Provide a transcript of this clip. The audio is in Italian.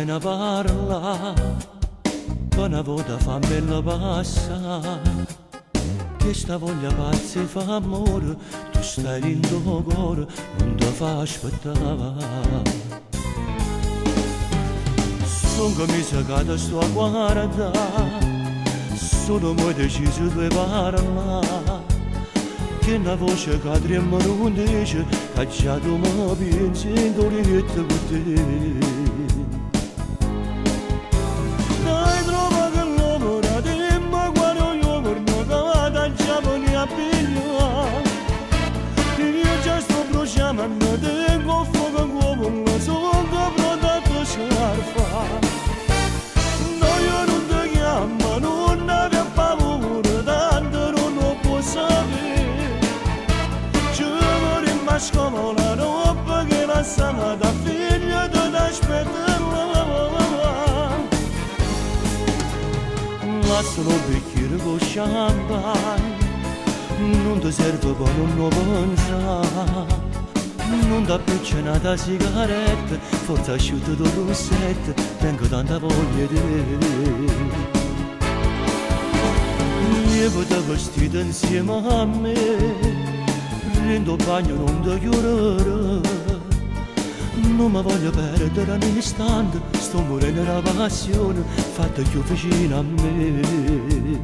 ne parla, poi una volta fa bella passa, che sta voglia pazza e fa amore, tu stai in tuo cuore, non ti fa aspettare. Sono camisa che ti sto a guardare, sono mai deciso di parlare, che una voce che trema non dice, che già tu mi pensi in doletta con te. Dai trova che l'uomo da te, ma quando io torno che vado a Giappone a pigliare, io già sto bruciando te, con fuoco in cuore, sono pronto a sciarfa. No, io non ti chiamo, non avevo paura, tanto non lo può sapere. Ci vorremmo scomola roba che passava da figlio di aspettare. Lascialo un bicchiere con champagne, non ti serve poi non lo pensare. Non da più cenata sigaretta, forse asciutto due rossette, tengo tanta voglia di te. Lievita vestita insieme a me, rendo bagno non ti chiudere. Non mi voglio perdere un istante, sto morendo la passione, fatta più vicino a me.